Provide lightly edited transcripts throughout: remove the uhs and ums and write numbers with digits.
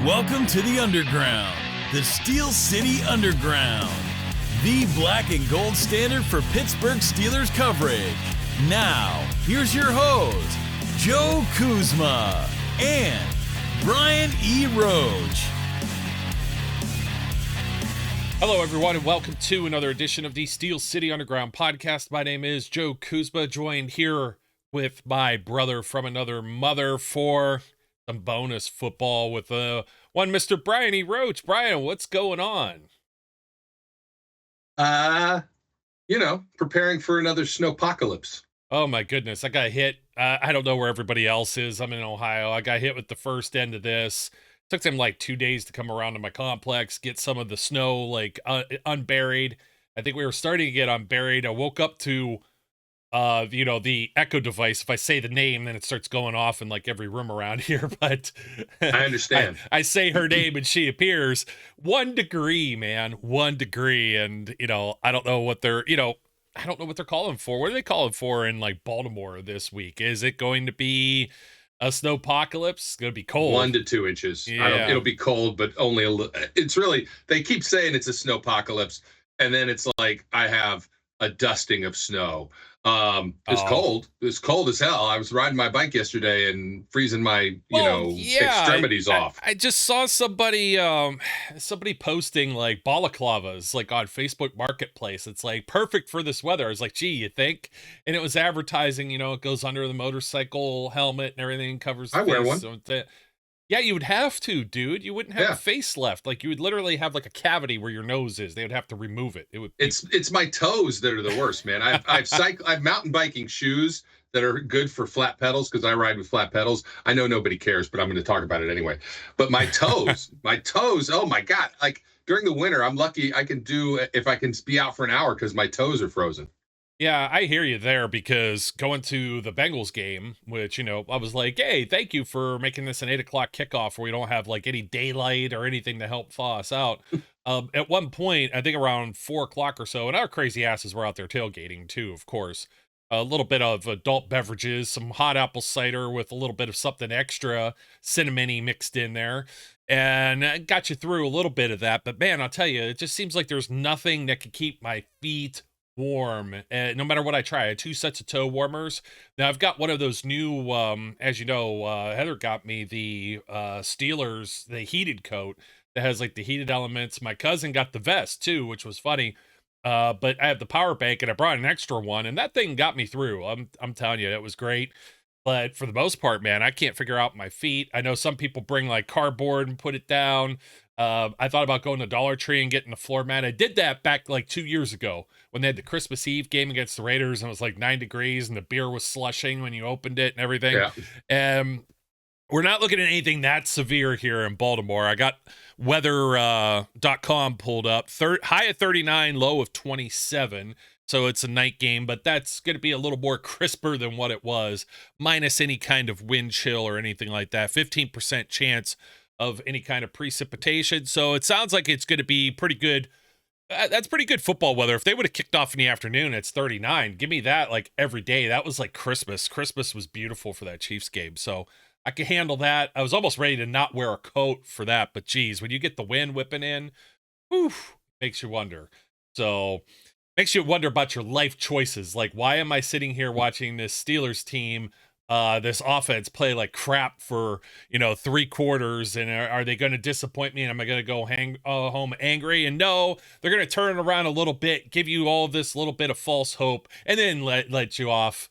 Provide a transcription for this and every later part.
Welcome to the Underground, the Steel City Underground, the black and gold standard for Pittsburgh Steelers coverage. Now, here's your host, Joe Kuzma and Brian E. Roach. Hello, everyone, and welcome to another edition of the Steel City Underground podcast. My name is Joe Kuzma, joined here with my brother from another mother for some bonus football with one Mr. Brian E. Roach. Brian, what's going on? Preparing for another snowpocalypse. Oh my goodness, I got hit. I don't know where everybody else is. I'm in Ohio. I got hit with the first end of this. Took them like 2 days to come around to my complex, get some of the snow unburied. I think we were starting to get unburied. I woke up to the echo device. If I say the name, then it starts going off in like every room around here. But I understand. I say her name and she appears. 1 degree, man. 1 degree. And I don't know what they're calling for. What are they calling for in like Baltimore this week? Is it going to be a snowpocalypse? It's going to be cold. 1 to 2 inches. Yeah. It'll be cold, but only a little. It's really, they keep saying it's a snowpocalypse, and then it's like I have a dusting of snow. It's cold. It's cold as hell. I was riding my bike yesterday and freezing my, extremities off. I just saw somebody posting like balaclavas like on Facebook Marketplace. It's like perfect for this weather. I was like, gee, you think? And it was advertising, it goes under the motorcycle helmet and everything, covers the I face. wear one. So yeah, you would have to, dude. You wouldn't have a face left. Like you would literally have like a cavity where your nose is. They would have to remove it. It's my toes that are the worst, man. I've mountain biking shoes that are good for flat pedals because I ride with flat pedals. I know nobody cares, but I'm going to talk about it anyway. But my toes, oh my God. Like during the winter, I'm lucky I can do if I can be out for an hour because my toes are frozen. Yeah, I hear you there because going to the Bengals game, which, I was like, hey, thank you for making this an 8:00 kickoff where we don't have like any daylight or anything to help thaw us out. At one point, I think around 4:00 or so, and our crazy asses were out there tailgating too, of course. A little bit of adult beverages, some hot apple cider with a little bit of something extra cinnamony mixed in there. And it got you through a little bit of that. But man, I'll tell you, it just seems like there's nothing that could keep my feet warm, no matter what I try. I had 2 sets of toe warmers. Now I've got one of those new, as you know, Heather got me the Steelers, the heated coat that has like the heated elements. My cousin got the vest too, which was funny. But I have the power bank and I brought an extra one, and that thing got me through. I'm telling you, it was great. But for the most part, man, I can't figure out my feet. I know some people bring like cardboard and put it down. I thought about going to Dollar Tree and getting a floor mat. I did that back like 2 years ago when they had the Christmas Eve game against the Raiders and it was like 9 degrees and the beer was slushing when you opened it and everything. Yeah. We're not looking at anything that severe here in Baltimore. I got weather.com pulled up. High of 39, low of 27. So it's a night game, but that's going to be a little more crisper than what it was, minus any kind of wind chill or anything like that. 15% chance of any kind of precipitation. So it sounds like it's going to be pretty good. That's pretty good football weather. If they would have kicked off in the afternoon, it's 39. Give me that like every day. That was like Christmas. Christmas was beautiful for that Chiefs game. So I could handle that. I was almost ready to not wear a coat for that. But geez, when you get the wind whipping in, makes you wonder. So makes you wonder about your life choices. Like, why am I sitting here watching this Steelers team, this offense play like crap for, 3 quarters? And are they going to disappoint me? And am I going to go home angry? And no, they're going to turn it around a little bit, give you all this little bit of false hope, and then let you off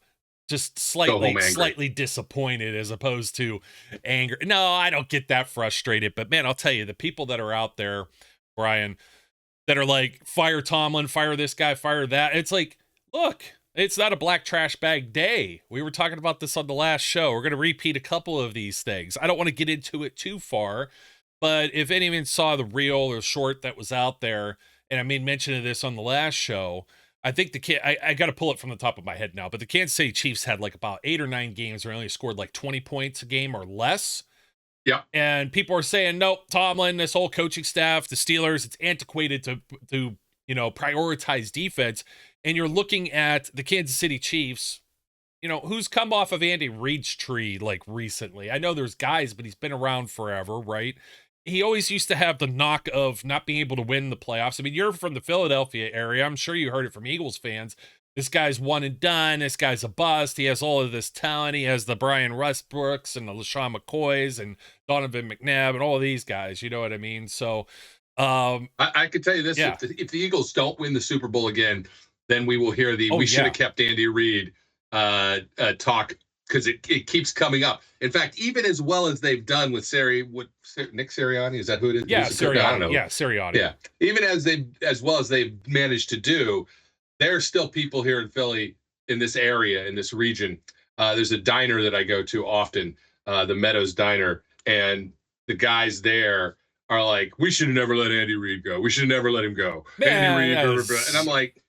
just slightly disappointed as opposed to anger. No, I don't get that frustrated. But man, I'll tell you, the people that are out there, Brian, that are like, fire Tomlin, fire this guy, fire that. It's like, look, it's not a black trash bag day. We were talking about this on the last show. We're going to repeat a couple of these things. I don't want to get into it too far, but if anyone saw the reel or short that was out there, and I made mention of this on the last show, I think I got to pull it from the top of my head now, but the Kansas City Chiefs had like about 8 or 9 games where they only scored like 20 points a game or less. Yeah. And people are saying, nope, Tomlin, this whole coaching staff, the Steelers, it's antiquated to prioritize defense. And you're looking at the Kansas City Chiefs, who's come off of Andy Reid's tree like recently. I know there's guys, but he's been around forever, right? he always used to have the knock of not being able to win the playoffs. I mean, you're from the Philadelphia area. I'm sure you heard it from Eagles fans. This guy's one and done. This guy's a bust. He has all of this talent. He has the Brian Westbrooks and the LaShawn McCoys and Donovan McNabb and all of these guys. You know what I mean? So, I could tell you this: yeah. if the Eagles don't win the Super Bowl again, then we will hear the "we should have kept Andy Reid" talk, because it keeps coming up. In fact, even as well as they've done with Nick Sirianni, is that who it is? Yeah, Sirianni. I don't know. Yeah, Sirianni. Yeah, even as well as they've managed to do, there's still people here in Philly, in this area, in this region. There's a diner that I go to often, the Meadows Diner, and the guys there are like, "We should have never let Andy Reid go. We should have never let him go." Andy Reid, and I'm like,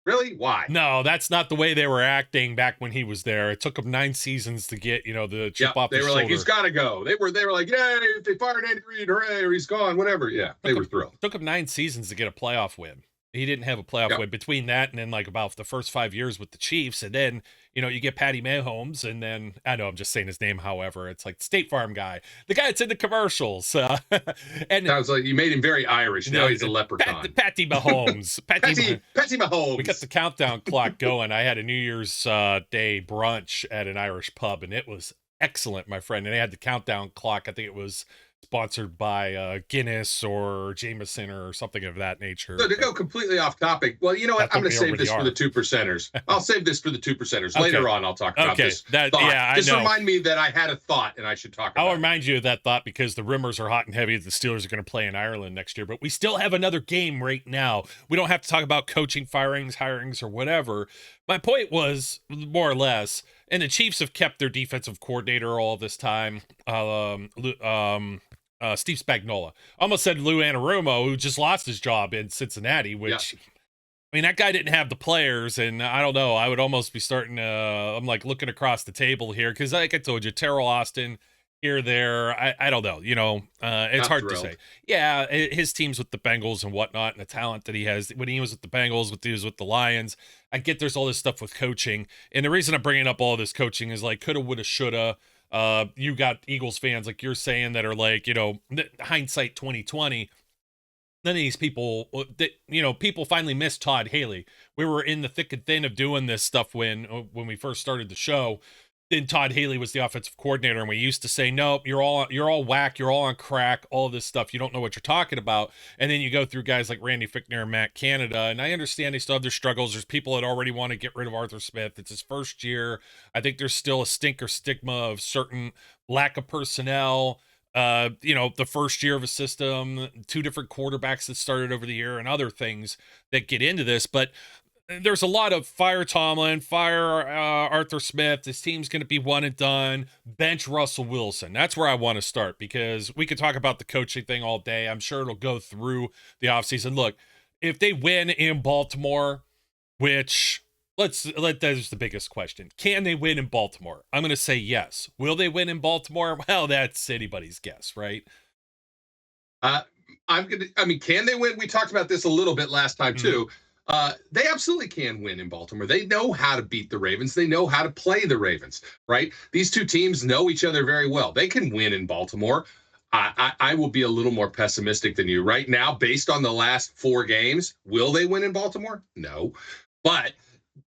really? Why? No, that's not the way they were acting back when he was there. It took them 9 seasons to get, the chip off his shoulder. They were like, he's got to go. They were like, yeah, they fired Andy Reid, hooray, or he's gone, whatever. Yeah, they were thrilled. It took him 9 seasons to get a playoff win. He didn't have a playoff win between that and then like about the first 5 years with the Chiefs. And then, you get Patty Mahomes, and then I know I'm just saying his name. However, it's like State Farm guy, the guy that's in the commercials. And sounds like you made him very Irish. Now he's a leprechaun. Patty Mahomes. Patty Mahomes. We got the countdown clock going. I had a New Year's Day brunch at an Irish pub, and it was excellent, my friend. And they had the countdown clock. I think it was sponsored by Guinness or Jameson or something of that nature. So to go completely off topic, well, you know what? I'm going to save this for the 2%ers. I'll save this for the 2%ers. Later on, I'll talk about this thought. Just remind me that I had a thought and I should talk about it. I'll remind you of that thought because the rumors are hot and heavy that the Steelers are going to play in Ireland next year, but we still have another game right now. We don't have to talk about coaching, firings, hirings, or whatever. My point was, more or less, and the Chiefs have kept their defensive coordinator all this time, Steve Spagnuolo. Almost said Lou Anarumo, who just lost his job in Cincinnati, which, I mean, that guy didn't have the players, and I don't know, I would almost be starting to, I'm like looking across the table here, because like I told you, Terrell Austin, here, there, I don't know, it's hard to say. Yeah, his teams with the Bengals and whatnot, and the talent that he has, when he was with the Bengals, he was with the Lions, I get there's all this stuff with coaching, and the reason I'm bringing up all this coaching is like coulda, woulda, shoulda. You got Eagles fans like you're saying that are like, hindsight 2020. None of these people, people finally missed Todd Haley. We were in the thick and thin of doing this stuff when we first started the show. Then Todd Haley was the offensive coordinator, and we used to say, nope, you're all whack, you're all on crack, all this stuff. You don't know what you're talking about. And then you go through guys like Randy Fichtner and Matt Canada, and I understand they still have their struggles. There's people that already want to get rid of Arthur Smith. It's his first year. I think there's still a stink or stigma of certain lack of personnel. The first year of a system, 2 different quarterbacks that started over the year, and other things that get into this, but there's a lot of fire Tomlin, fire Arthur Smith. This team's going to be one and done. Bench Russell Wilson. That's where I want to start, because we could talk about the coaching thing all day. I'm sure it'll go through the offseason. Look, if they win in Baltimore, which that's the biggest question. Can they win in Baltimore? I'm going to say yes. Will they win in Baltimore? Well, that's anybody's guess, right? Can they win? We talked about this a little bit last time too. They absolutely can win in Baltimore. They know how to beat the Ravens. They know how to play the Ravens, right? These two teams know each other very well. They can win in Baltimore. I will be a little more pessimistic than you right now. Based on the last 4 games, will they win in Baltimore? No, but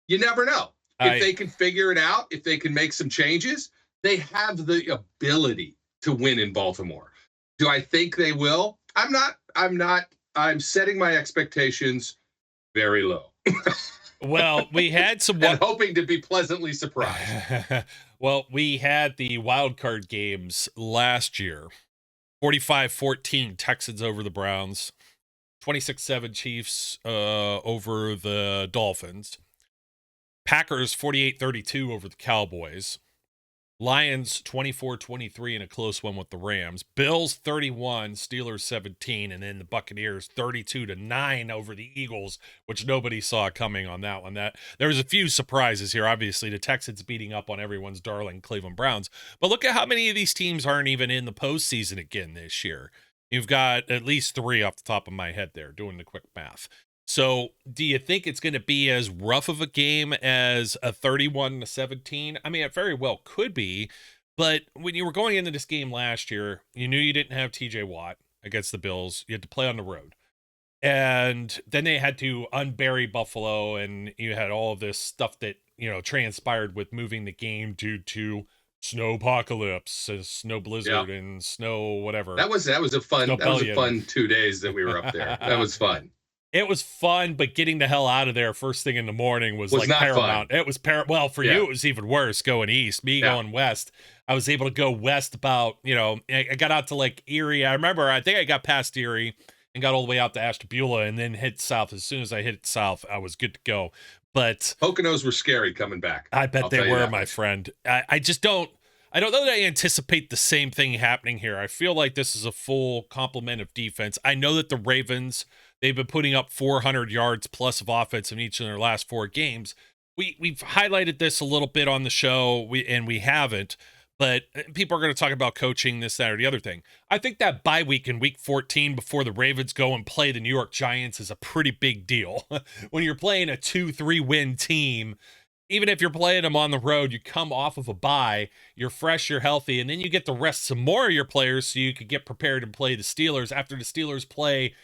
you never know. If they can figure it out, if they can make some changes, they have the ability to win in Baltimore. Do I think they will? I'm not. I'm setting my expectations very low. Well, we had some and hoping to be pleasantly surprised. Well, we had the wild card games last year. 45-14 Texans over the Browns. 26-7 Chiefs over the Dolphins. Packers 48-32 over the Cowboys. Lions 24-23 in a close one with the Rams. Bills 31, Steelers 17, and then the Buccaneers 32-9 over the Eagles, which nobody saw coming on that one. That there was a few surprises here. Obviously, the Texans beating up on everyone's darling Cleveland Browns. But look at how many of these teams aren't even in the postseason again this year. You've got at least 3 off the top of my head there, doing the quick math. So do you think it's going to be as rough of a game as a 31-17? I mean, it very well could be, But when you were going into this game last year, you knew you didn't have TJ Watt against the Bills. You had to play on the road. And then they had to unbury Buffalo, and you had all of this stuff that, transpired with moving the game due to snow apocalypse, snow blizzard, Yeah. and snow whatever. That was a fun Snowpellion. 2 days that we were up there. That was fun. It was fun, but getting the hell out of there first thing in the morning was like not paramount. fun. It was well, for you, it was even worse going east. Me going west, I was able to go west about, I got out to like Erie. I remember, I think I got past Erie and got all the way out to Ashtabula and then hit south. As soon as I hit south, I was good to go. But Poconos were scary coming back. I bet they were, my friend. I just don't know that I anticipate the same thing happening here. I feel like this is a full complement of defense. I know that the Ravens, they've been putting up 400 yards plus of offense in each of their last 4 games. We've highlighted this a little bit on the show, we haven't, but people are going to talk about coaching, this, that, or the other thing. I think that bye week in week 14 before the Ravens go and play the New York Giants is a pretty big deal. When you're playing a 2-3 win team, even if you're playing them on the road, you come off of a bye, you're fresh, you're healthy, and then you get to rest some more of your players so you could get prepared and play the Steelers after the Steelers play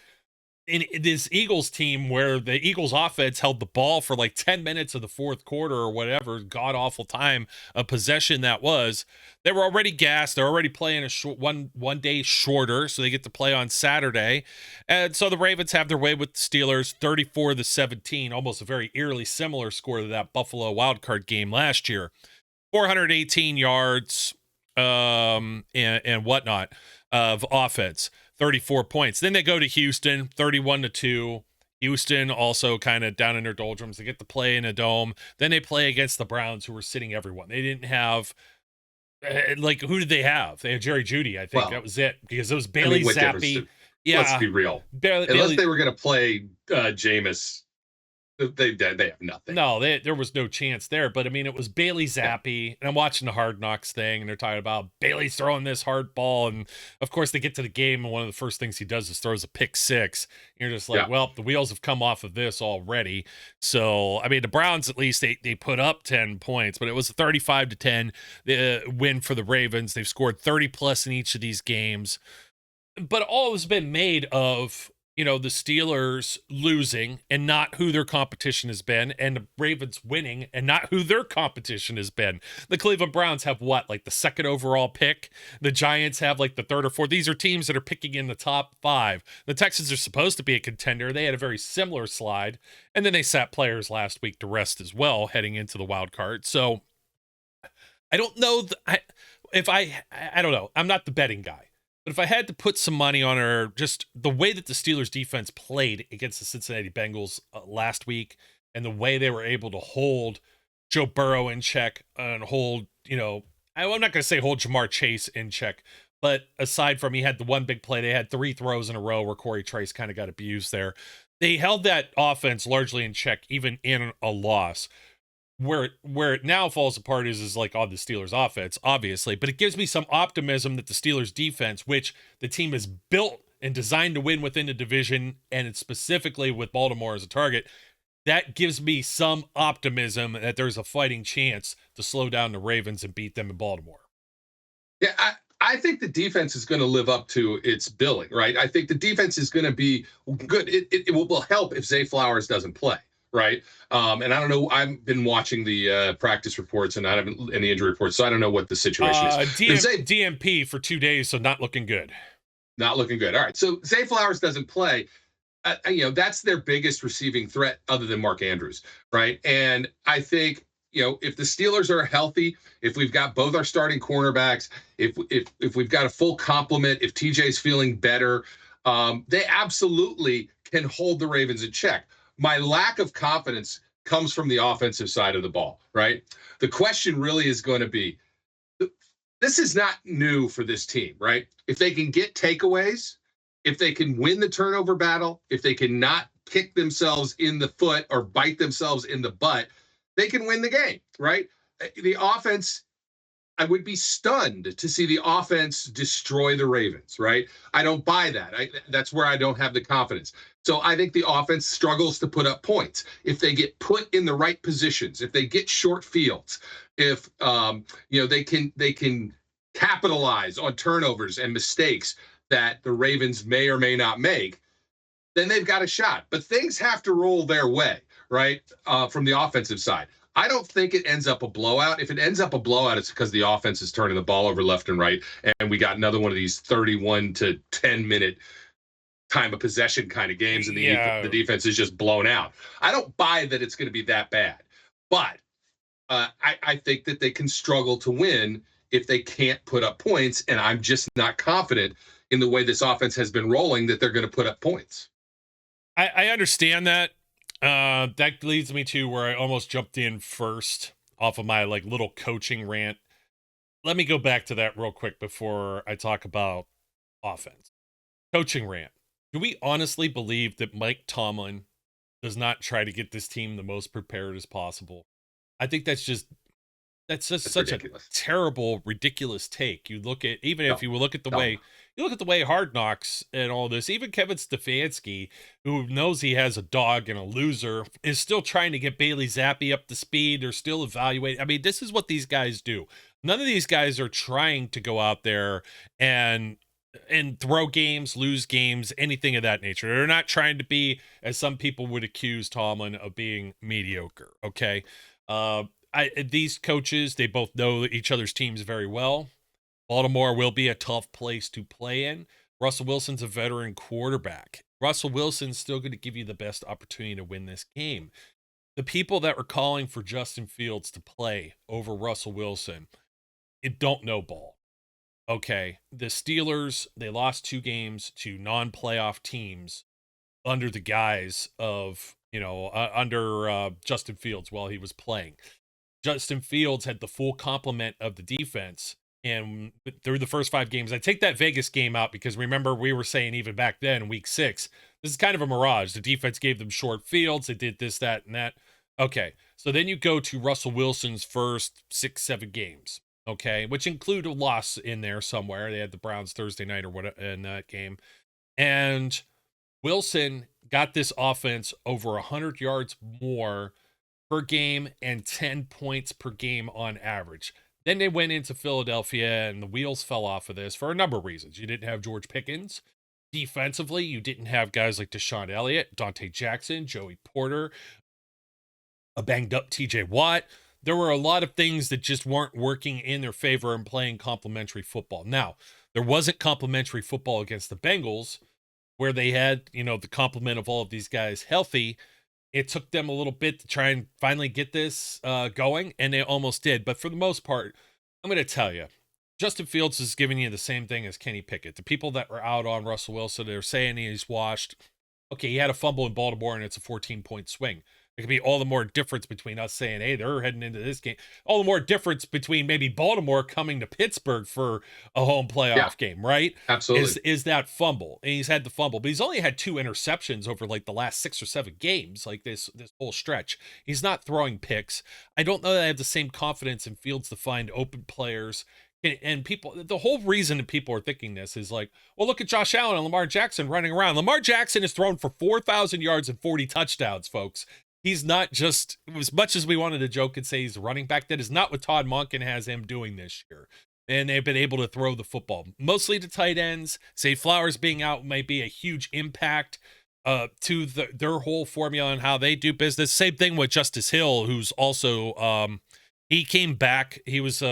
in this Eagles team where the Eagles offense held the ball for like 10 minutes of the fourth quarter or whatever god awful time of possession that was. They were already gassed. They're already playing a short one day shorter, so they get to play on Saturday. And so the Ravens have their way with the Steelers 34-17, almost a very eerily similar score to that Buffalo wildcard game last year. 418 yards and whatnot of offense. 34 points. Then they go to Houston, 31-2. Houston also kind of down in their doldrums. They get to play in a dome. Then they play against the Browns, who were sitting everyone. They didn't have, who did they have? They had Jerry Jeudy, I think. That was it. Because it was Bailey Zappi. Yeah. Let's be real. Unless they were going to play Jameis, they have nothing. No, there was no chance there. But, I mean, it was Bailey Zappi. And I'm watching the Hard Knocks thing, and they're talking about Bailey's throwing this hard ball. And, of course, they get to the game, and one of the first things he does is throws a pick 6. And you're just like, well, the wheels have come off of this already. So, I mean, the Browns, at least, they put up 10 points. But it was a 35-10 win for the Ravens. They've scored 30-plus in each of these games. But all has been made of the Steelers losing and not who their competition has been, and the Ravens winning and not who their competition has been. The Cleveland Browns have the 2nd overall pick. The Giants have the 3rd or 4th. These are teams that are picking in the top 5. The Texans are supposed to be a contender. They had a very similar slide, and then they sat players last week to rest as well, heading into the wild card. So I don't know I don't know. I'm not the betting guy. But if I had to put some money on just the way that the Steelers defense played against the Cincinnati Bengals last week, and the way they were able to hold Joe Burrow in check and hold, I'm not going to say hold Jamar Chase in check, but aside from he had the one big play, they had 3 throws in a row where Corey Trice kind of got abused there. They held that offense largely in check, even in a loss. Where it now falls apart is on the Steelers offense, obviously, but it gives me some optimism that the Steelers defense, which the team is built and designed to win within the division, and it's specifically with Baltimore as a target, that gives me some optimism that there's a fighting chance to slow down the Ravens and beat them in Baltimore. Yeah, I think the defense is going to live up to its billing, right? I think the defense is going to be good. It will help if Zay Flowers doesn't play. Right. And I don't know. I've been watching the practice reports and I haven't any injury reports, so I don't know what the situation is. DMP for 2 days, so not looking good. Not looking good. All right. So Zay Flowers doesn't play. That's their biggest receiving threat other than Mark Andrews. Right. And I think, if the Steelers are healthy, if we've got both our starting cornerbacks, if we've got a full complement, if TJ's feeling better, they absolutely can hold the Ravens in check. My lack of confidence comes from the offensive side of the ball, right? The question really is going to be, this is not new for this team, right? If they can get takeaways, if they can win the turnover battle, if they can not kick themselves in the foot or bite themselves in the butt, they can win the game, right? The offense, I would be stunned to see the offense destroy the Ravens, right? I don't buy that. That's where I don't have the confidence. So I think the offense struggles to put up points. If they get put in the right positions, if they get short fields, if they can capitalize on turnovers and mistakes that the Ravens may or may not make, then they've got a shot. But things have to roll their way, right? From the offensive side. I don't think it ends up a blowout. If it ends up a blowout, it's because the offense is turning the ball over left and right, and we got another one of these 31 to 10-minute time of possession kind of games, and the defense is just blown out. I don't buy that it's going to be that bad, but I think that they can struggle to win if they can't put up points, and I'm just not confident in the way this offense has been rolling that they're going to put up points. I understand that. That leads me to where I almost jumped in first off of my little coaching rant. Let me go back to that real quick before I talk about offense. Coaching rant. Do we honestly believe that Mike Tomlin does not try to get this team the most prepared as possible? I think that's such ridiculous. A terrible, ridiculous take. You look at if you look at the way Hard Knocks and all this, even Kevin Stefanski, who knows he has a dog and a loser, is still trying to get Bailey Zappi up to speed. They're still evaluating. I mean, this is what these guys do. None of these guys are trying to go out there and throw games, lose games, anything of that nature. They're not trying to be, as some people would accuse Tomlin of being, mediocre. Okay. These coaches, they both know each other's teams very well. Baltimore will be a tough place to play in. Russell Wilson's a veteran quarterback. Russell Wilson's still going to give you the best opportunity to win this game. The people that were calling for Justin Fields to play over Russell Wilson, it don't know ball. Okay, the Steelers, they lost 2 games to non-playoff teams under the guise of, under Justin Fields while he was playing. Justin Fields had the full complement of the defense, and through the first 5 games, I take that Vegas game out because remember we were saying even back then, week 6, this is kind of a mirage. The defense gave them short fields. They did this, that, and that. Okay, so then you go to Russell Wilson's first 6-7 games, okay, which include a loss in there somewhere. They had the Browns Thursday night or whatever in that game. And Wilson got this offense over 100 yards more per game and 10 points per game on average. Then they went into Philadelphia and the wheels fell off of this for a number of reasons. You didn't have George Pickens. Defensively, you didn't have guys like Deshaun Elliott, Dante Jackson, Joey Porter, a banged up TJ Watt. There were a lot of things that just weren't working in their favor and playing complementary football. Now, there wasn't complementary football against the Bengals where they had, the complement of all of these guys healthy. It took them a little bit to try and finally get this going, and they almost did. But for the most part, I'm going to tell you, Justin Fields is giving you the same thing as Kenny Pickett. The people that were out on Russell Wilson, they're saying he's washed. Okay, he had a fumble in Baltimore, and it's a 14-point swing. It could be all the more difference between us saying, hey, they're heading into this game. All the more difference between maybe Baltimore coming to Pittsburgh for a home playoff game, right? Absolutely. Is that fumble. And he's had the fumble, but he's only had 2 interceptions over the last 6 or 7 games, this whole stretch. He's not throwing picks. I don't know that I have the same confidence in Fields to find open players. And people, the whole reason that people are thinking this is well, look at Josh Allen and Lamar Jackson running around. Lamar Jackson has thrown for 4,000 yards and 40 touchdowns, folks. He's not just, as much as we wanted to joke and say he's a running back, that is not what Todd Monken has him doing this year. And they've been able to throw the football. Mostly to tight ends. Zay Flowers being out might be a huge impact to their whole formula and how they do business. Same thing with Justice Hill, who's also, he came back. He was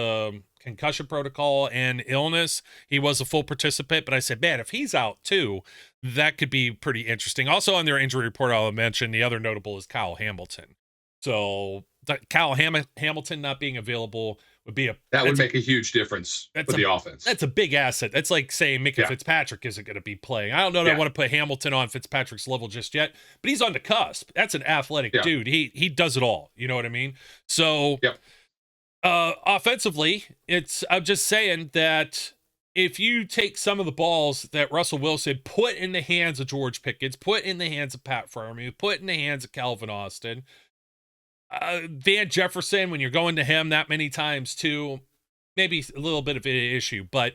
concussion protocol and illness. He was a full participant, but I said, man, if he's out too, that could be pretty interesting. Also on their injury report, I'll mention the other notable is Kyle Hamilton. So Kyle Hamilton not being available would be would make a huge difference for the offense. That's a big asset. That's like saying Minkah Fitzpatrick isn't going to be playing. I don't know that I want to put Hamilton on Fitzpatrick's level just yet, but he's on the cusp. That's an athletic dude. He does it all. You know what I mean? So offensively, I'm just saying that if you take some of the balls that Russell Wilson put in the hands of George Pickens, put in the hands of Pat Freiermuth, put in the hands of Calvin Austin, Van Jefferson, when you're going to him that many times too, maybe a little bit of an issue, but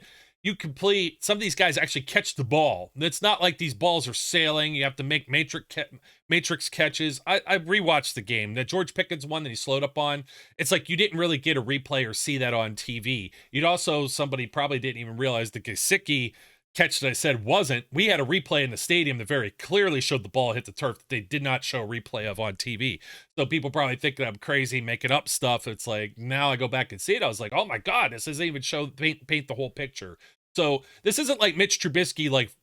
some of these guys actually catch the ball. It's not like these balls are sailing. You have to make matrix catches. I rewatched the game. That George Pickens one that he slowed up on, it's like you didn't really get a replay or see that on TV. Somebody probably didn't even realize the Gesicki catch that I said wasn't. We had a replay in the stadium that very clearly showed the ball hit the turf that they did not show a replay of on TV. So people probably think that I'm crazy making up stuff. It's like, now I go back and see it, I was like, oh my God, this doesn't even paint the whole picture. So this isn't like Mitch Trubisky, like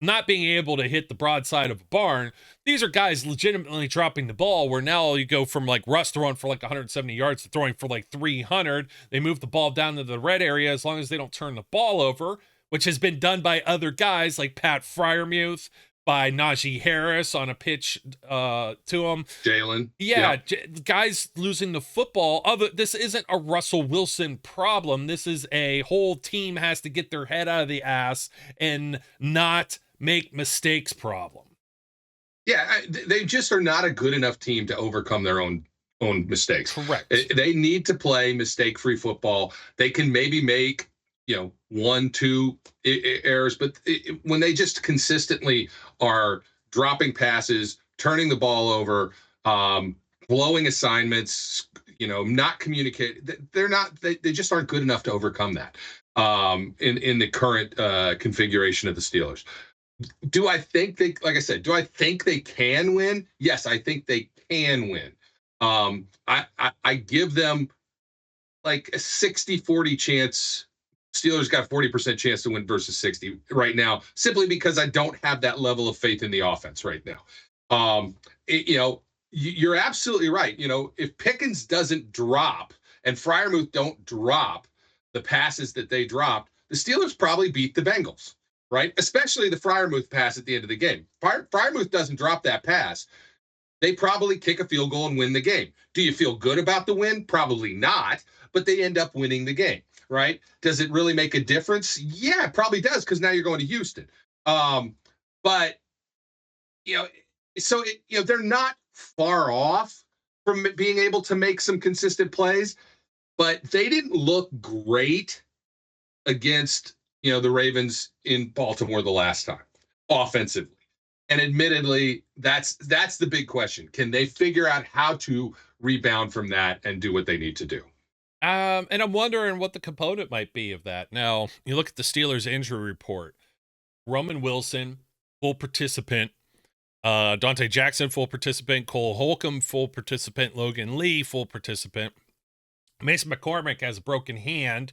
not being able to hit the broadside of a barn. These are guys legitimately dropping the ball, where now you go from like Russ throwing for like 170 yards to throwing for like 300. They move the ball down to the red area as long as they don't turn the ball over, which has been done by other guys like Pat Freiermuth, by Najee Harris on a pitch to him. Jalen. Yeah, guys losing the football. This isn't a Russell Wilson problem. This is a whole team has to get their head out of the ass and not make mistakes problem. Yeah, they just are not a good enough team to overcome their own mistakes. Correct. They need to play mistake-free football. They can maybe make 1-2 errors, but when they just consistently are dropping passes, turning the ball over, blowing assignments, not communicating, they just aren't good enough to overcome that in the current configuration of the Steelers. Do I think do I think they can win? Yes, I think they can win. I give them like a 60-40 chance. Steelers got 40% chance to win versus 60 right now, simply because I don't have that level of faith in the offense right now. You're absolutely right. If Pickens doesn't drop and Freiermuth don't drop the passes that they dropped, the Steelers probably beat the Bengals, right? Especially the Freiermuth pass at the end of the game. Freiermuth doesn't drop that pass, they probably kick a field goal and win the game. Do you feel good about the win? Probably not, but they end up winning the game. Right? Does it really make a difference? Yeah, it probably does, because now you're going to Houston. But they're not far off from being able to make some consistent plays, but they didn't look great against the Ravens in Baltimore the last time offensively. And admittedly, that's the big question. Can they figure out how to rebound from that and do what they need to do? And I'm wondering what the component might be of that. Now, you look at the Steelers injury report. Roman Wilson, full participant. Dante Jackson, full participant. Cole Holcomb, full participant. Logan Lee, full participant. Mason McCormick has a broken hand.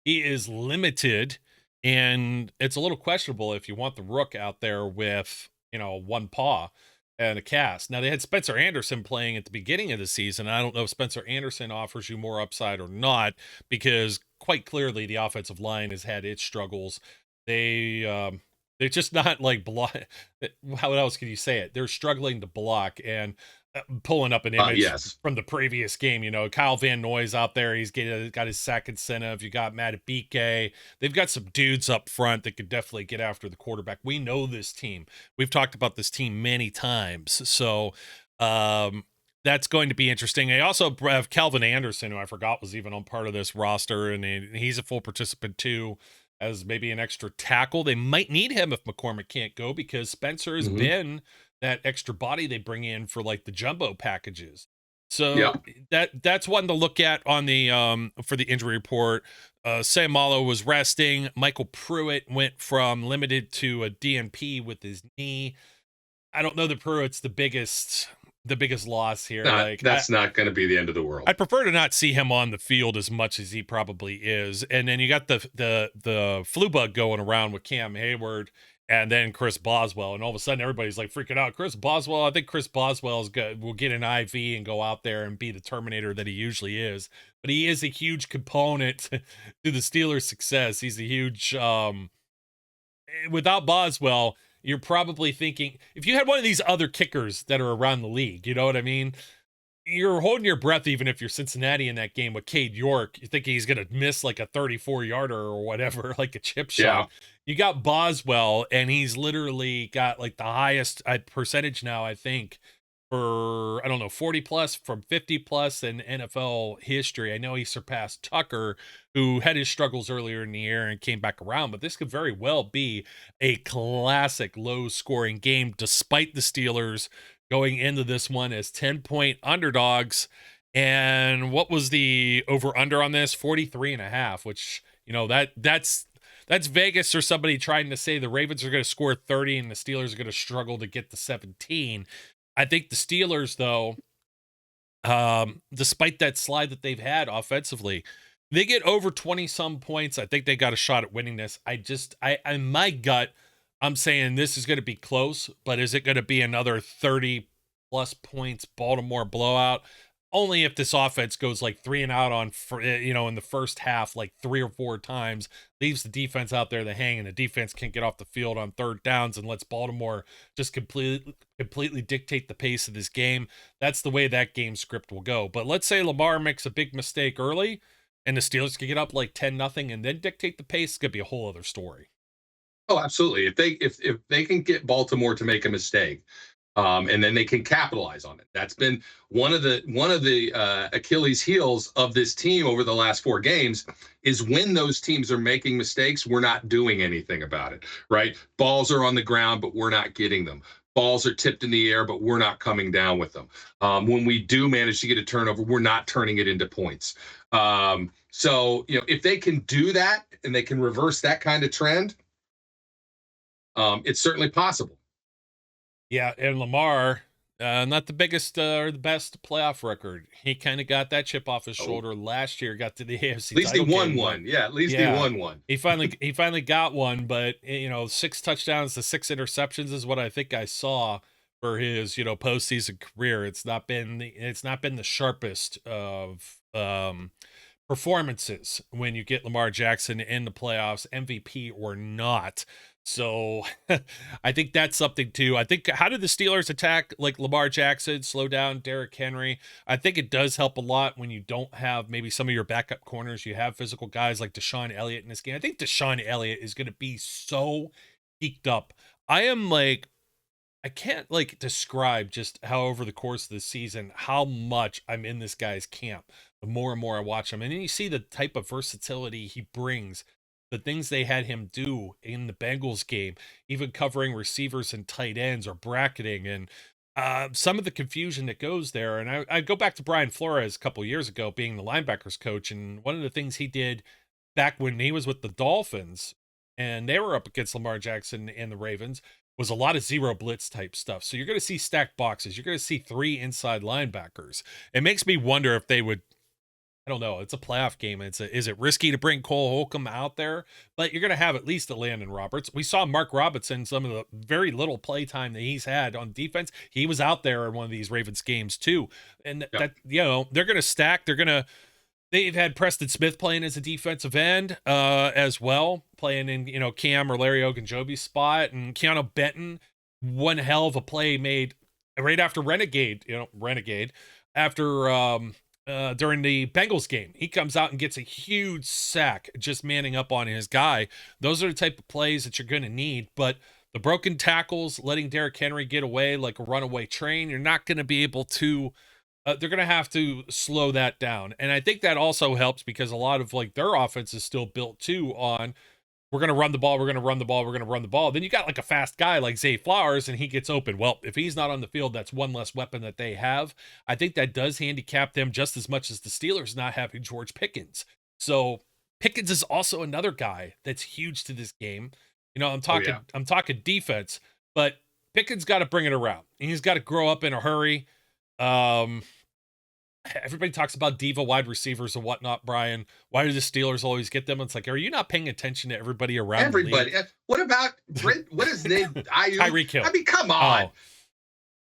He is limited, and it's a little questionable if you want the Rook out there with, one paw and a cast. Now, they had Spencer Anderson playing at the beginning of the season. I don't know if Spencer Anderson offers you more upside or not, because quite clearly the offensive line has had its struggles. They're just not like block. How else can you say it? They're struggling to block. And pulling up an image from the previous game, Kyle Van Noy's out there. He's got his sack incentive. You got Matt Abike. They've got some dudes up front that could definitely get after the quarterback. We know this team. We've talked about this team many times. So that's going to be interesting. I also have Calvin Anderson, who I forgot was even on part of this roster, and he's a full participant too, as maybe an extra tackle. They might need him if McCormick can't go, because Spencer has been that extra body they bring in for like the jumbo packages. So that's one to look at on the for the injury report. Sayamalo was resting. Michael Pruitt went from limited to a DNP with his knee. I don't know that Pruitt's the biggest loss here. That's not going to be the end of the world. I'd prefer to not see him on the field as much as he probably is. And then you got the flu bug going around with Cam Hayward and then Chris Boswell, and all of a sudden everybody's like freaking out. Chris Boswell, I think Chris Boswell will get an IV and go out there and be the Terminator that he usually is. But he is a huge component to the Steelers' success. He's a huge without Boswell, you're probably thinking, if you had one of these other kickers that are around the league, you know what I mean? You're holding your breath, even if you're Cincinnati in that game with Cade York. You think he's going to miss like a 34-yarder or whatever, like a chip shot. Yeah. You got Boswell, and he's literally got like the highest percentage now, I think, for, I don't know, 40 plus, from 50 plus in NFL history. I know he surpassed Tucker, who had his struggles earlier in the year and came back around, but this could very well be a classic low scoring game, despite the Steelers going into this one as 10-point underdogs. And what was the over under on this? 43.5, which, that's Vegas or somebody trying to say the Ravens are going to score 30 and the Steelers are going to struggle to get to 17. I think the Steelers, though, despite that slide that they've had offensively, they get over 20 some points. I think they got a shot at winning this. I my gut, I'm saying this is going to be close, but is it going to be another 30 plus points Baltimore blowout? Only if this offense goes like 3 and out in the first half, like 3 or 4 times, leaves the defense out there to hang, and the defense can't get off the field on third downs and lets Baltimore just completely dictate the pace of this game. That's the way that game script will go. But let's say Lamar makes a big mistake early and the Steelers can get up like 10-0 and then dictate the pace. It's going to be a whole other story. Oh, absolutely. If they can get Baltimore to make a mistake, and then they can capitalize on it. That's been one of the Achilles heels of this team over the last 4 games, is when those teams are making mistakes, we're not doing anything about it, right? Balls are on the ground, but we're not getting them. Balls are tipped in the air, but we're not coming down with them. When we do manage to get a turnover, we're not turning it into points. So if they can do that and they can reverse that kind of trend, it's certainly possible. Yeah, and Lamar, not the biggest or the best playoff record. He kind of got that chip off his shoulder last year. Got to the AFC. At least he won game, one. Yeah, at least he won one. He finally got one. But 6 touchdowns to 6 interceptions is what I think I saw for his postseason career. It's not been the sharpest of performances when you get Lamar Jackson in the playoffs, MVP or not. So I think that's something too. I think, how did the Steelers attack like Lamar Jackson, slow down Derrick Henry? I think it does help a lot when you don't have maybe some of your backup corners. You have physical guys like Deshaun Elliott in this game. I think Deshaun Elliott is going to be so geeked up. I can't describe just how over the course of the season, how much I'm in this guy's camp. The more and more I watch him, and then you see the type of versatility he brings, the things they had him do in the Bengals game, even covering receivers and tight ends or bracketing, and some of the confusion that goes there. And I go back to Brian Flores a couple of years ago being the linebackers coach, and one of the things he did back when he was with the Dolphins and they were up against Lamar Jackson and the Ravens was a lot of zero blitz type stuff. So you're going to see stacked boxes. You're going to see 3 inside linebackers. It makes me wonder if they would, I don't know. It's a playoff game. Is it risky to bring Cole Holcomb out there? But you're going to have at least a Landon Roberts. We saw Mark Robinson, some of the very little play time that he's had on defense. He was out there in one of these Ravens games too. And that, they're going to stack. They've had Preston Smith playing as a defensive end as well, playing in, Cam or Larry Ogunjobi's spot. And Keanu Benton, one hell of a play made right after Renegade, after during the Bengals game. He comes out and gets a huge sack just manning up on his guy. Those are the type of plays that you're going to need. But the broken tackles, letting Derrick Henry get away like a runaway train, you're not going to be able to they're going to have to slow that down. And I think that also helps because a lot of their offense is still built too on, we're going to run the ball, we're going to run the ball, we're going to run the ball. Then you got a fast guy like Zay Flowers and he gets open. Well, if he's not on the field, that's one less weapon that they have. I think that does handicap them just as much as the Steelers not having George Pickens. So Pickens is also another guy that's huge to this game. I'm talking defense, but Pickens got to bring it around. He's got to grow up in a hurry. Everybody talks about diva wide receivers and whatnot, Brian. Why do the Steelers always get them? It's like, are you not paying attention to everybody around? Everybody. What about what is his name? Tyreek Hill. I mean, come on. Oh,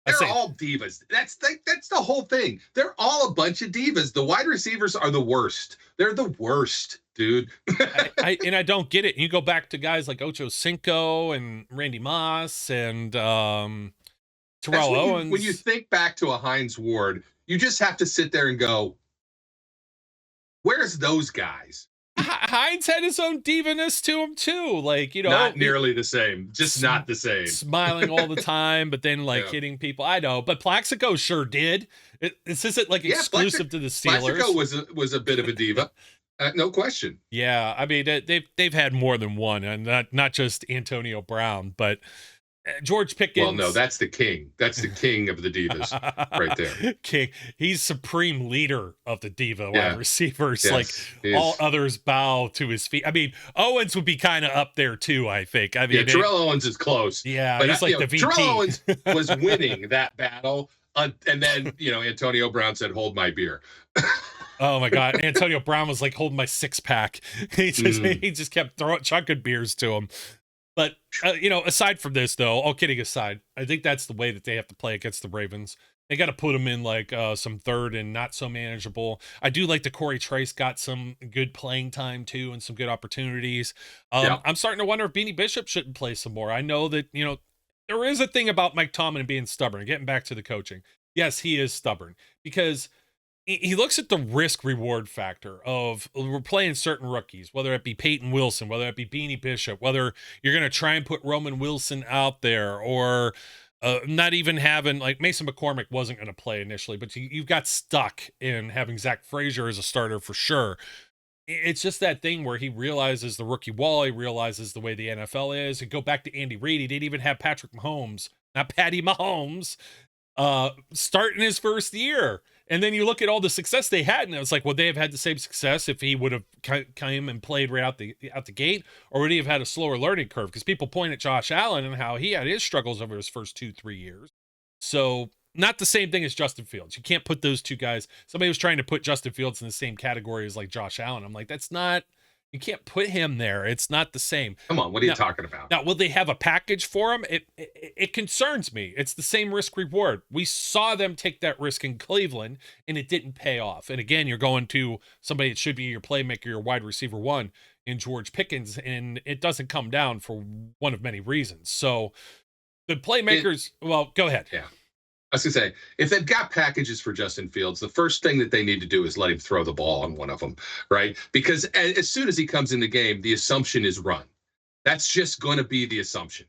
they're all divas. That's the whole thing. They're all a bunch of divas. The wide receivers are the worst. They're the worst, dude. I don't get it. You go back to guys like Ocho Cinco and Randy Moss and Terrell Owens. When you think back to a Hines Ward, you just have to sit there and go, where's those guys? Hines had his own divaness to him too. Like, not nearly the same, just not the same. Smiling all the time, but then like hitting people. I know, but Plaxico sure did. This isn't like exclusive to the Steelers. Plaxico was a bit of a diva, no question. Yeah, I mean they've had more than one, and not just Antonio Brown, but George Pickens. Well, no, that's the king. That's the king of the divas right there. King. He's supreme leader of the diva wide receivers. Yes, like all others bow to his feet. I mean, Owens would be kind of up there too, I think. I mean, Terrell Owens is close. Yeah, but he's like the VP. Terrell Owens was winning that battle, and then Antonio Brown said, "Hold my beer." Oh my God, Antonio Brown was like holding my 6-pack. He just kept chucking beers to him. But, aside from this, though, all kidding aside, I think that's the way that they have to play against the Ravens. They got to put them in like some third and not so manageable. I do like that Corey Trice got some good playing time, too, and some good opportunities. I'm starting to wonder if Beanie Bishop shouldn't play some more. I know that, there is a thing about Mike Tomlin being stubborn. Getting back to the coaching. Yes, he is stubborn because he looks at the risk reward factor of we're playing certain rookies, whether it be Peyton Wilson, whether it be Beanie Bishop, whether you're going to try and put Roman Wilson out there or not even having like Mason McCormick wasn't going to play initially, but you've got stuck in having Zach Frazier as a starter for sure. It's just that thing where he realizes the rookie wall. He realizes the way the NFL is. And go back to Andy Reid. He didn't even have Patrick Mahomes, not Patty Mahomes, starting his first year. And then you look at all the success they had, and it's like, would they have had the same success if he would have came and played right out the gate, or would he have had a slower learning curve? Because people point at Josh Allen and how he had his struggles over his first 2-3 years. So not the same thing as Justin Fields. You can't put those two guys. Somebody was trying to put Justin Fields in the same category as like Josh Allen. I'm like, that's not. You can't put him there. It's not the same. Come on, what are you talking about? Now, will they have a package for him? It concerns me. It's the same risk reward. We saw them take that risk in Cleveland, and it didn't pay off. And again, you're going to somebody that should be your playmaker, your wide receiver one in George Pickens, and it doesn't come down for one of many reasons. So the playmakers, well, go ahead. Yeah. I was going to say, if they've got packages for Justin Fields, the first thing that they need to do is let him throw the ball on one of them, right? Because as soon as he comes in the game, the assumption is run. That's just going to be the assumption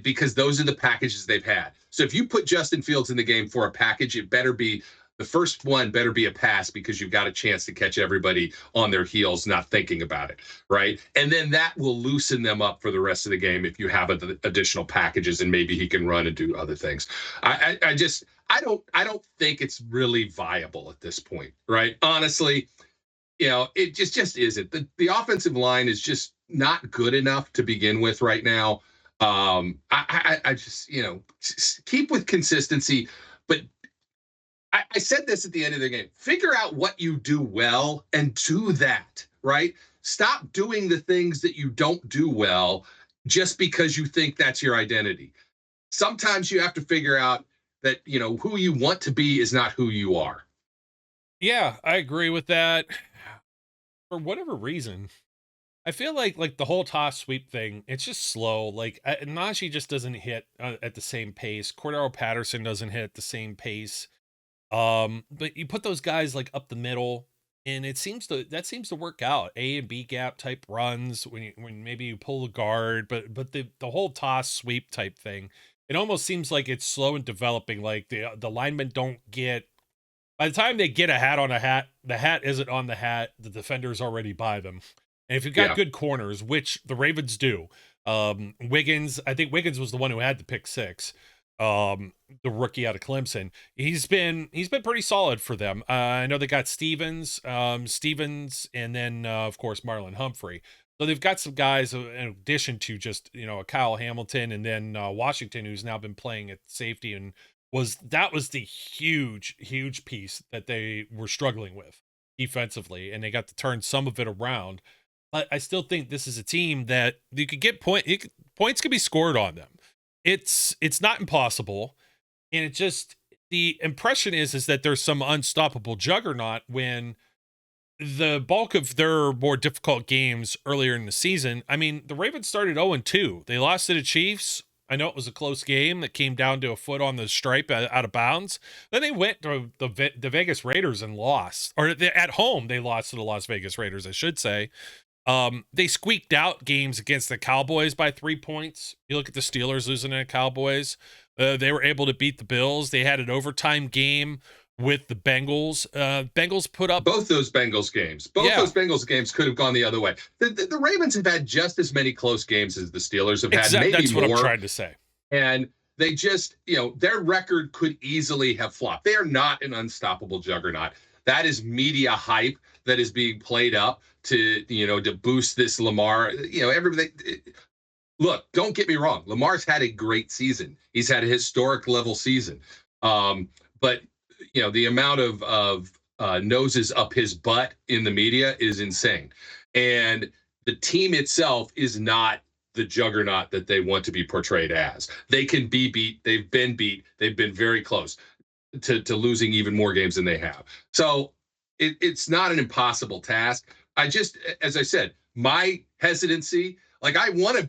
because those are the packages they've had. So if you put Justin Fields in the game for a package, it better be the first one better be a pass because you've got a chance to catch everybody on their heels, not thinking about it, right? And then that will loosen them up for the rest of the game if you have additional packages and maybe he can run and do other things. I don't think it's really viable at this point, right? Honestly, it just isn't. The offensive line is just not good enough to begin with right now. I just keep with consistency, but I said this at the end of the game. Figure out what you do well and do that, right? Stop doing the things that you don't do well just because you think that's your identity. Sometimes you have to figure out that, who you want to be is not who you are. Yeah, I agree with that. For whatever reason, I feel like the whole toss sweep thing, it's just slow. Like Najee just doesn't hit at the same pace. Cordero Patterson doesn't hit at the same pace. But you put those guys like up the middle, and that seems to work out. A and B gap type runs when maybe you pull the guard, but the whole toss sweep type thing, it almost seems like it's slow in developing. Like the linemen don't get, by the time they get a hat on a hat, the hat isn't on the hat. The defender's already by them. And if you've got good corners, which the Ravens do, Wiggins, I think Wiggins was the one who had the pick six. The rookie out of Clemson, he's been pretty solid for them. I know they got Stevens, and then of course Marlon Humphrey. So they've got some guys in addition to just a Kyle Hamilton, and then Washington, who's now been playing at safety, and that was the huge piece that they were struggling with defensively, and they got to turn some of it around. But I still think this is a team that you could get points could be scored on them. It's not impossible, and it just, the impression is that there's some unstoppable juggernaut when the bulk of their more difficult games earlier in the season. I mean, the Ravens started 0-2. They lost to the Chiefs, I know it was a close game that came down to a foot on the stripe out of bounds. Then they went to the Vegas Raiders and lost, or at home they lost to the Las Vegas Raiders, I should say. They squeaked out games against the Cowboys by 3 points. You look at the Steelers losing to the Cowboys. They were able to beat the Bills. They had an overtime game with the Bengals. Bengals put up both those Bengals games. Those Bengals games could have gone the other way. The Ravens have had just as many close games as the Steelers have had, maybe that's more. What I'm trying to say. And they just, their record could easily have flopped. They are not an unstoppable juggernaut. That is media hype that is being played up to boost this Lamar. Everybody. Look, don't get me wrong. Lamar's had a great season. He's had a historic level season. But the amount of noses up his butt in the media is insane. And the team itself is not the juggernaut that they want to be portrayed as. They can be beat. They've been beat. They've been very close to losing even more games than they have. So it's not an impossible task. As I said, my hesitancy, like I want to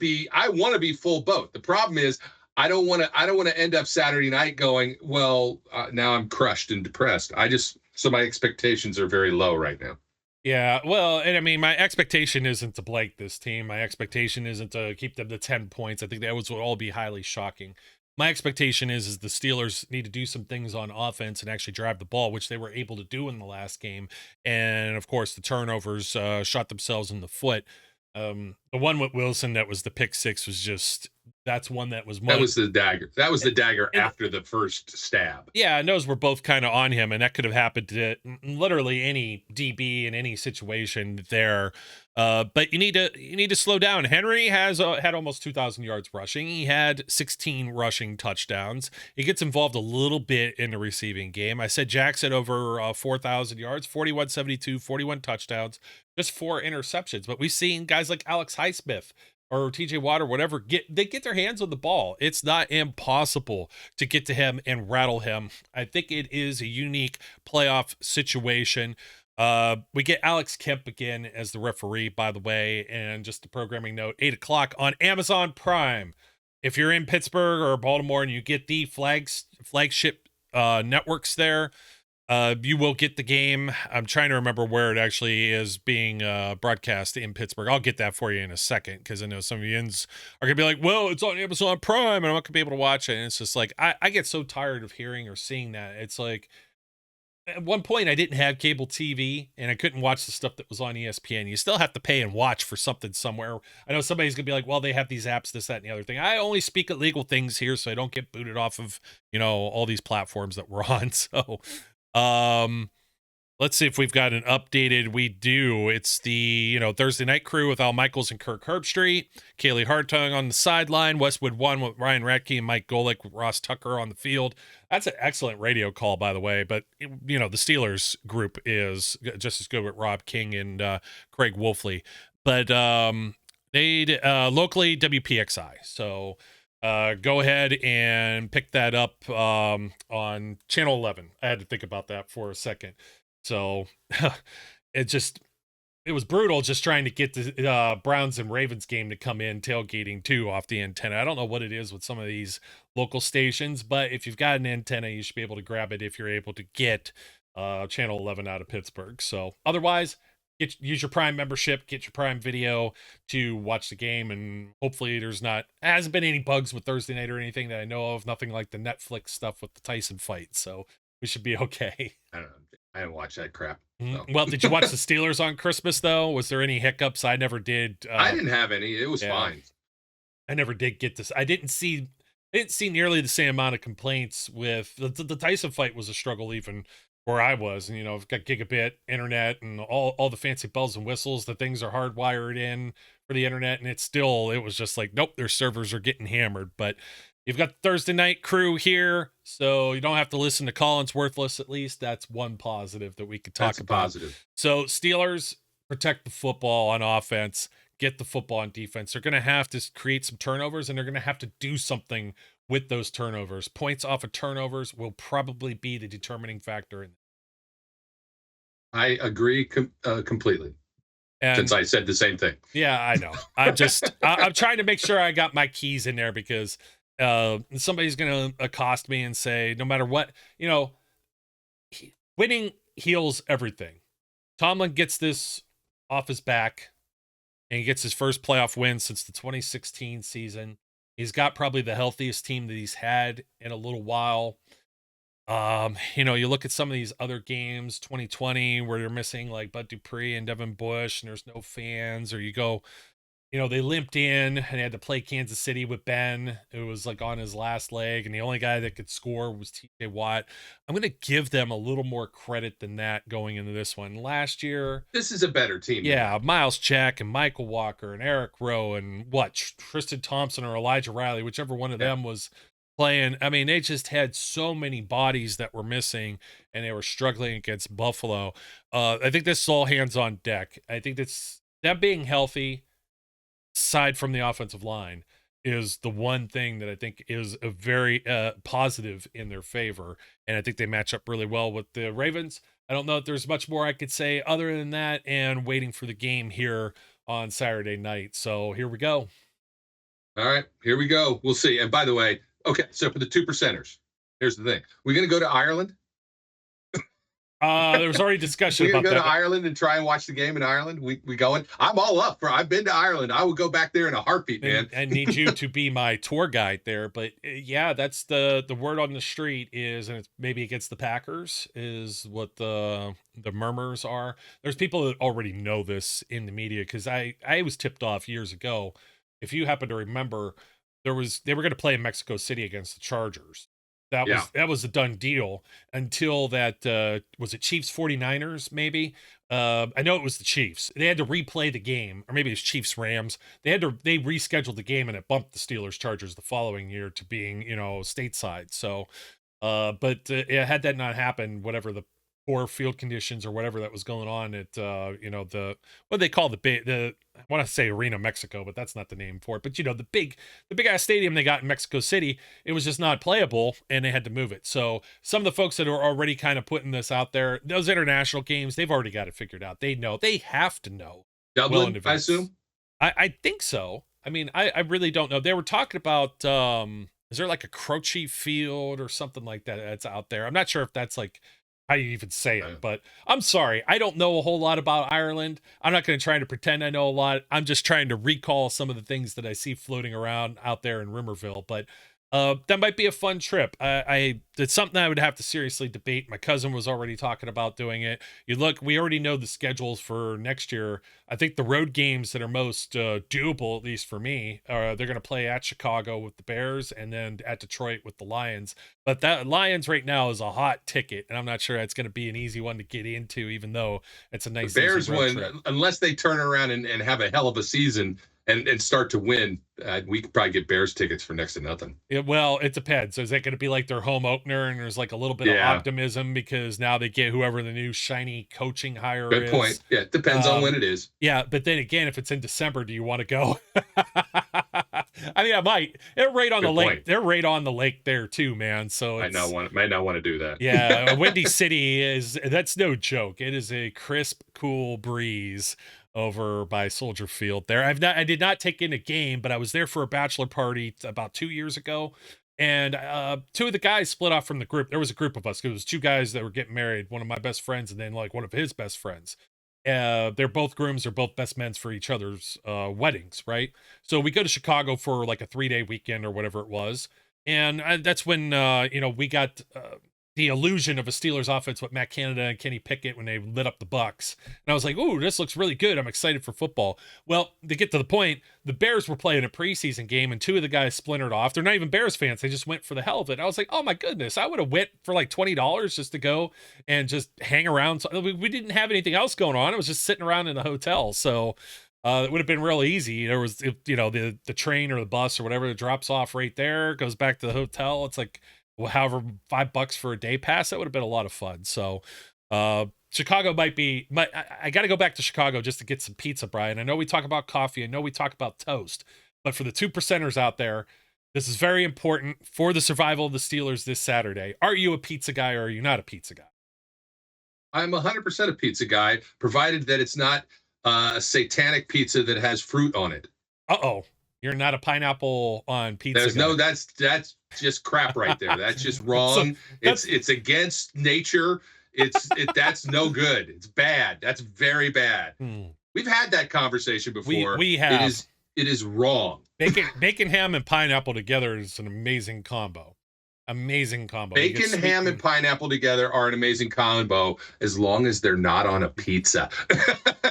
be full boat. The problem is I don't want to end up Saturday night going, well, now I'm crushed and depressed. So my expectations are very low right now. Yeah, well, and I mean, my expectation isn't to blank this team. My expectation isn't to keep them to 10 points. I think that would all be highly shocking. My expectation is the Steelers need to do some things on offense and actually drive the ball, which they were able to do in the last game. And of course, the turnovers shot themselves in the foot. The one with Wilson that was the pick six was just, that's one that was that was the dagger. That was the dagger after the first stab. Yeah, and those were both kind of on him, and that could have happened to literally any DB in any situation there. But you need to slow down. Henry has had almost 2,000 yards rushing. He had 16 rushing touchdowns. He gets involved a little bit in the receiving game. I said Jackson over 4,000 yards, 41-72, 41 touchdowns, just 4 interceptions. But we've seen guys like Alex Highsmith or TJ Watt or whatever, they get their hands on the ball. It's not impossible to get to him and rattle him. I think it is a unique playoff situation. We get Alex Kemp again as the referee, by the way, and just a programming note, 8:00 on Amazon Prime. If you're in Pittsburgh or Baltimore and you get the flagship networks there, you will get the game. I'm trying to remember where it actually is being broadcast in Pittsburgh. I'll get that for you in a second, because I know some of you are going to be like, well, it's on Amazon Prime and I'm not going to be able to watch it. And it's just like, I get so tired of hearing or seeing that. It's like, at one point I didn't have cable TV and I couldn't watch the stuff that was on ESPN. You still have to pay and watch for something somewhere. I know somebody's going to be like, well, they have these apps, this, that, and the other thing. I only speak at legal things here, so I don't get booted off of, all these platforms that we're on. So, let's see if we've got an updated. We do. It's the Thursday Night Crew with Al Michaels and Kirk Herbstreit, Kaylee Hartung on the sideline, Westwood One with Ryan Radke and Mike Golick with Ross Tucker on the field. That's an excellent radio call, by the way. But the Steelers group is just as good with Rob King and Craig Wolfley. But they locally WPXI. So go ahead and pick that up on channel 11. I had to think about that for a second. So it was brutal just trying to get the Browns and Ravens game to come in tailgating too off the antenna. I don't know what it is with some of these local stations, but if you've got an antenna, you should be able to grab it if you're able to get channel 11 out of Pittsburgh. So otherwise, use your Prime membership, get your Prime Video to watch the game, and hopefully hasn't been any bugs with Thursday night or anything that I know of. Nothing like the Netflix stuff with the Tyson fight, so we should be okay. I don't know. I haven't watched that crap. So. Well, did you watch the Steelers on Christmas though? Was there any hiccups? I never did. I didn't have any. It was fine. I never did get this. I didn't see nearly the same amount of complaints with the Tyson fight. Was a struggle even where I was, and I've got gigabit internet and all the fancy bells and whistles. The things are hardwired in for the internet, and it was just like, nope, their servers are getting hammered. But you've got the Thursday Night Crew here, so you don't have to listen to Collins Worthless. At least that's one positive that we could talk about. Positive. So Steelers protect the football on offense, get the football on defense. They're going to have to create some turnovers, and they're going to have to do something with those turnovers. Points off of turnovers will probably be the determining factor in. I agree completely. And, since I said the same thing. Yeah, I know. I'm trying to make sure I got my keys in there, because Somebody's going to accost me and say, no matter what, winning heals everything. Tomlin gets this off his back, and he gets his first playoff win since the 2016 season. He's got probably the healthiest team that he's had in a little while. You look at some of these other games, 2020, where you're missing like Bud Dupree and Devin Bush, and there's no fans, or you go, they limped in and they had to play Kansas City with Ben, who was like on his last leg, and the only guy that could score was TJ Watt. I'm going to give them a little more credit than that going into this one. Last year, this is a better team. Yeah, Miles Jack and Michael Walker and Eric Rowe and Tristan Thompson or Elijah Riley, whichever one of them was playing. I mean, they just had so many bodies that were missing, and they were struggling against Buffalo. I think this is all hands on deck. I think that's them being healthy, aside from the offensive line, is the one thing that I think is a very positive in their favor. And I think they match up really well with the Ravens. I don't know if there's much more I could say other than that, and waiting for the game here on Saturday night. So here we go. All right, here we go. We'll see. And by the way, okay, so for the 2%ers, here's the thing. We're going to go to Ireland. There was already discussion about that. We're going to go to Ireland and try and watch the game in Ireland. We going? I'm all up for. I've been to Ireland. I would go back there in a heartbeat, man. I need you to be my tour guide there. But yeah, that's the word on the street is, and it's maybe against the Packers is what the murmurs are. There's people that already know this in the media because I was tipped off years ago. If you happen to remember, they were going to play in Mexico City against the Chargers. That was a done deal until that was it Chiefs 49ers maybe. I know it was the Chiefs. They had to replay the game, or maybe it's Chiefs Rams. They rescheduled the game, and it bumped the Steelers Chargers the following year to being stateside. So, but had that not happened, whatever the poor field conditions or whatever that was going on at the what they call the I want to say Arena Mexico, but that's not the name for it. But the big ass stadium they got in Mexico City, it was just not playable, and they had to move it. So some of the folks that are already kind of putting this out there, those international games, they've already got it figured out. They know, they have to know. Dublin, I assume. I think so. I mean, I really don't know. They were talking about is there like a Croce Field or something like that that's out there? I'm not sure if that's like how you even say it, but I'm sorry. I don't know a whole lot about Ireland. I'm not going to try to pretend I know a lot. I'm just trying to recall some of the things that I see floating around out there in Rimmerville, but that might be a fun trip. It's something I would have to seriously debate. My cousin was already talking about doing it. We already know the schedules for next year. I think the road games that are most doable, at least for me, they're going to play at Chicago with the Bears and then at Detroit with the Lions. But that Lions right now is a hot ticket, and I'm not sure it's going to be an easy one to get into, even though it's a nice the Bears easy road one, trip. Unless they turn around and have a hell of a season and start to win, we could probably get Bears tickets for next to nothing. Well, it depends. So is that going to be like their home opener, and there's like a little bit of optimism because now they get whoever the new shiny coaching hire is? Good point. Yeah, it depends on when it is. Yeah, but then again, if it's in December, do you want to go? I mean, I might. They're right on the lake. They're right on the lake there too, man. So might not want to do that. Yeah, Windy City that's no joke. It is a crisp, cool breeze over by Soldier Field there. I did not take in a game, but I was there for a bachelor party about 2 years ago. And two of the guys split off from the group. There was a group of us. It was two guys that were getting married, one of my best friends and then like one of his best friends. They're both grooms. They're both best men for each other's weddings, right? So we go to Chicago for like a 3-day weekend or whatever it was. And that's when, we got the illusion of a Steelers offense with Matt Canada and Kenny Pickett when they lit up the Bucks. And I was like, ooh, this looks really good. I'm excited for football. Well, to get to the point, the Bears were playing a preseason game and two of the guys splintered off. They're not even Bears fans. They just went for the hell of it. I was like, oh my goodness, I would have went for like $20 just to go and just hang around. So we didn't have anything else going on. I was just sitting around in the hotel. So it would have been real easy. There was, the train or the bus or whatever that drops off right there, goes back to the hotel. It's like, however, $5 for a day pass. That would have been a lot of fun. So Chicago might be, I got to go back to Chicago just to get some pizza, Brian. I know we talk about coffee. I know we talk about toast, but for the 2%ers out there, this is very important for the survival of the Steelers this Saturday. Are you a pizza guy or are you not a pizza guy? I'm 100% a pizza guy, provided that it's not a satanic pizza that has fruit on it. Uh-oh. You're not a pineapple on pizza There's guy. no, that's just crap right there. That's just wrong. It's against nature. That's no good. It's bad. That's very bad. We've had that conversation before. We have. It is wrong. Bacon, ham, and pineapple together is an amazing combo. Amazing combo. Bacon, ham, and pineapple together are an amazing combo as long as they're not on a pizza.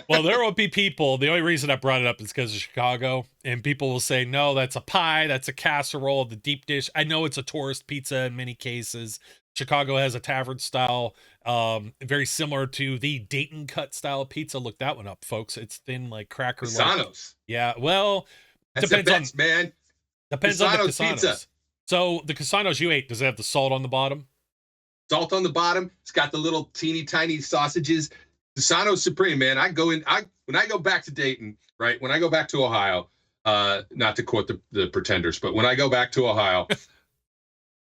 Well, there will be people. The only reason I brought it up is because of Chicago, and people will say, no, that's a pie, that's a casserole, the deep dish. I know it's a tourist pizza in many cases. Chicago has a tavern style, very similar to the Dayton cut style pizza. Look that one up, folks. It's thin like cracker. Casanos. Yeah, well, that's depends the best, man. Depends on the Casanos. Pizza. So the Casanos you ate, does it have the salt on the bottom? Salt on the bottom. It's got the little teeny tiny sausages. Casanos Supreme, man. When I go back to Dayton, right? When I go back to Ohio, not to quote the Pretenders, but when I go back to Ohio,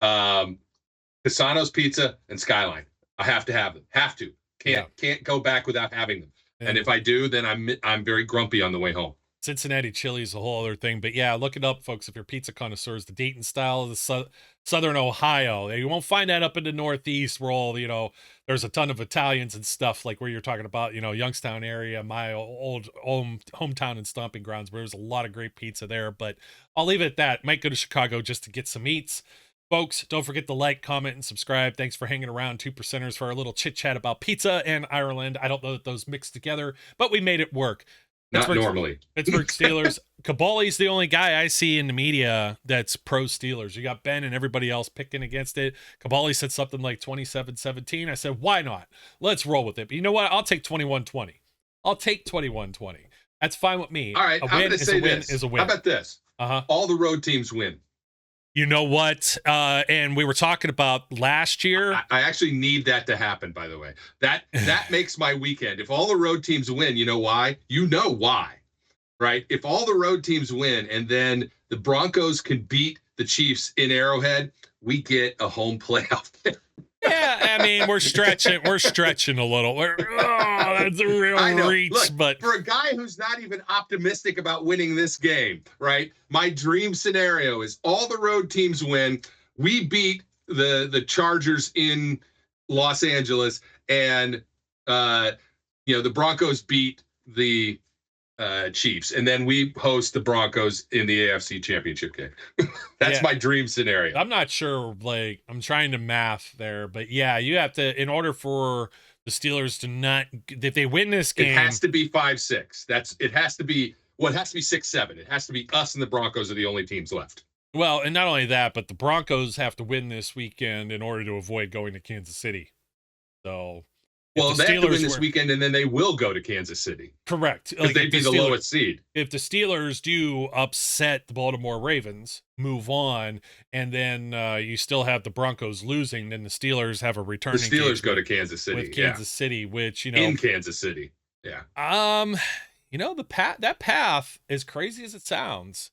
Casanos Pizza and Skyline. I have to have them. Have to. Can't go back without having them. And if I do, then I'm very grumpy on the way home. Cincinnati chili is a whole other thing, but yeah, look it up, folks. If you're pizza connoisseurs, the Dayton style, the Southern Ohio, you won't find that up in the Northeast where all, there's a ton of Italians and stuff like where you're talking about, Youngstown area, my old hometown and stomping grounds, where there's a lot of great pizza there. But I'll leave it at that. Might go to Chicago just to get some eats. Folks, don't forget to like, comment, and subscribe. Thanks for hanging around, 2%ers, for our little chit chat about pizza and Ireland. I don't know that those mixed together, but we made it work. Not normally. Pittsburgh Steelers. Kabali's the only guy I see in the media that's pro Steelers. You got Ben and everybody else picking against it. Kabali said something like 27-17. I said, why not? Let's roll with it. But you know what? I'll take 21-20. I'll take 21-20. That's fine with me. All right, I'm going to say this. Is a win. How about this? All the road teams win. You know what? And we were talking about last year. I actually need that to happen, by the way. That makes my weekend. If all the road teams win, you know why? You know why, right? If all the road teams win and then the Broncos can beat the Chiefs in Arrowhead, we get a home playoff there. Yeah, I mean, we're stretching a little. That's a real reach. Look, but for a guy who's not even optimistic about winning this game, right? My dream scenario is all the road teams win. We beat the Chargers in Los Angeles, and the Broncos beat the Chiefs, and then we host the Broncos in the AFC Championship game. That's my dream scenario. I'm not sure, I'm trying to math there, but yeah, you have to, in order for the Steelers to not, if they win this game, it has to be 5-6. It has to be 6-7. It has to be us and the Broncos are the only teams left. Well, and not only that, but the Broncos have to win this weekend in order to avoid going to Kansas City. So, well, they have to win this weekend, and then they will go to Kansas City. Correct. Because they'd be the lowest seed. If the Steelers do upset the Baltimore Ravens, move on, and then you still have the Broncos losing, then the Steelers have a return. The Steelers go to Kansas City. With Kansas City, which, in Kansas City. Yeah. That path, as crazy as it sounds,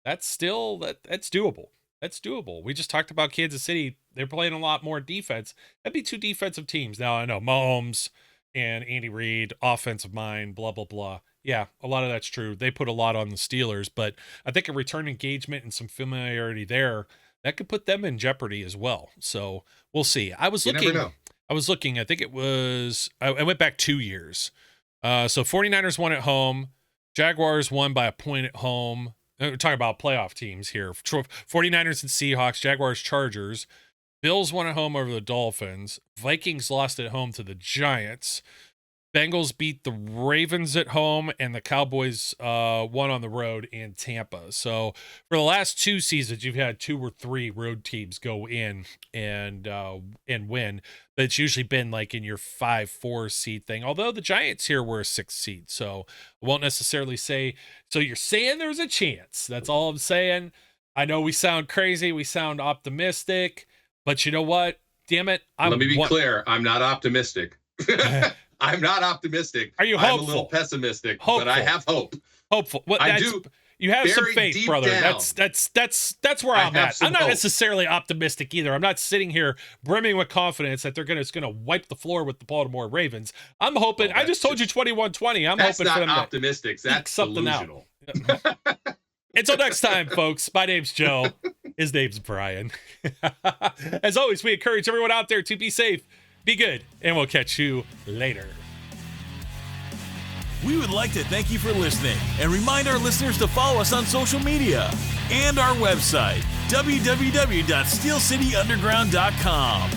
that's doable. That's doable. We just talked about Kansas City. They're playing a lot more defense. That'd be two defensive teams. Now, I know Mahomes and Andy Reid, offensive mind, blah, blah, blah. Yeah, a lot of that's true. They put a lot on the Steelers, but I think a return engagement and some familiarity there, that could put them in jeopardy as well. So we'll see. I was looking, I think it was, I went back 2 years. So 49ers won at home. Jaguars won by a point at home. We're talking about playoff teams here. 49ers and Seahawks, Jaguars, Chargers. Bills won at home over the Dolphins. Vikings lost at home to the Giants. Bengals beat the Ravens at home, and the Cowboys won on the road in Tampa. So for the last two seasons, you've had 2 or 3 road teams go in and win. But it's usually been like in your 5-4 seed thing. Although the Giants here were a 6th seed, so I won't necessarily say. So you're saying there's a chance. That's all I'm saying. I know we sound crazy. We sound optimistic. But you know what? Damn it. Let me be clear. I'm not optimistic. I'm not optimistic. Are you hopeful? I'm a little pessimistic, but I have hope. Hopeful. Well, I do. You have some faith, brother. Down, that's where I'm at. I'm not hope. necessarily optimistic either. I'm not sitting here brimming with confidence that they're gonna wipe the floor with the Baltimore Ravens. I'm hoping. I just told you 21-20. I'm hoping for them. That's not optimistic. That's something delusional. Out. Until next time, folks, my name's Joe. His name's Brian. As always, we encourage everyone out there to be safe, be good, and we'll catch you later. We would like to thank you for listening and remind our listeners to follow us on social media and our website, www.steelcityunderground.com.